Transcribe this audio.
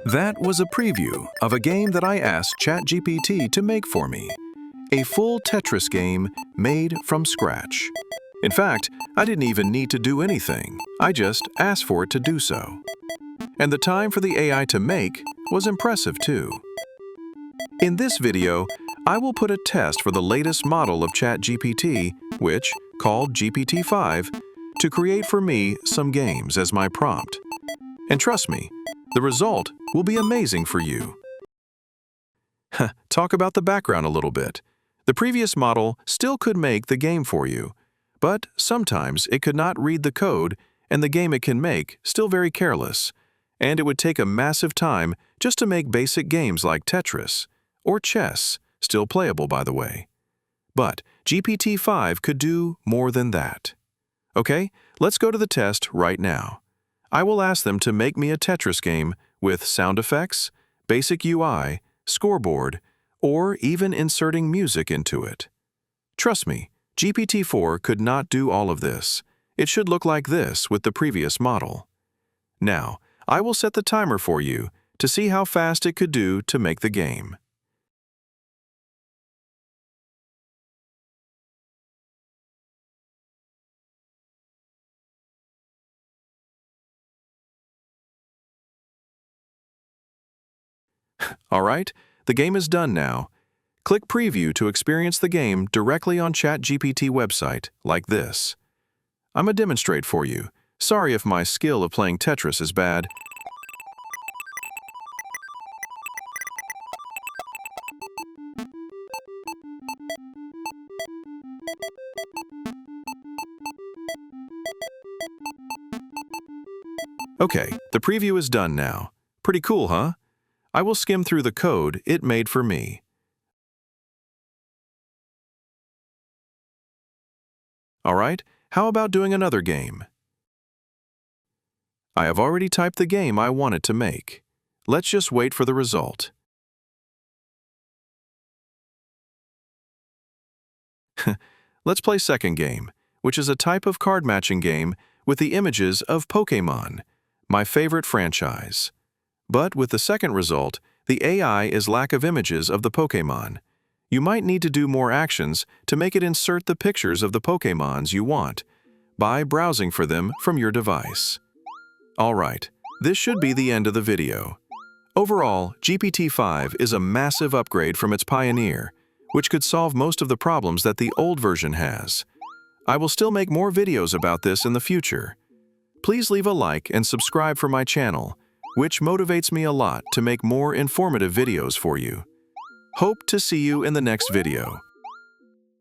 That was a preview of a game that I asked ChatGPT to make for me. A full Tetris game made from scratch. In fact, I didn't even need to do anything. I just asked for it to do so. And the time for the AI to make was impressive too. In this video, I will put a test for the latest model of ChatGPT, which, called GPT-5, to create for me some games as my prompt. And trust me, the result will be amazing for you. Talk about the background a little bit. The previous model still could make the game for you, but sometimes it could not read the code and the game it can make still very careless, and it would take a massive time just to make basic games like Tetris or chess, still playable by the way. But GPT-5 could do more than that. Okay, let's go to the test right now. I will ask them to make me a Tetris game with sound effects, basic UI, scoreboard, or even inserting music into it. Trust me, GPT-4 could not do all of this. It should look like this with the previous model. Now, I will set the timer for you to see how fast it could do to make the game. All right, the game is done now. Click Preview to experience the game directly on ChatGPT website, like this. I'm gonna demonstrate for you. Sorry if my skill of playing Tetris is bad. Okay, the preview is done now. Pretty cool, huh? I will skim through the code it made for me. All right, how about doing another game? I have already typed the game I wanted to make. Let's just wait for the result. Let's play second game, which is a type of card matching game with the images of Pokémon, my favorite franchise. But with the second result, the AI is lack of images of the Pokémon. You might need to do more actions to make it insert the pictures of the Pokémons you want by browsing for them from your device. All right, this should be the end of the video. Overall, GPT-5 is a massive upgrade from its Pioneer, which could solve most of the problems that the old version has. I will still make more videos about this in the future. Please leave a like and subscribe for my channel, which motivates me a lot to make more informative videos for you. Hope to see you in the next video.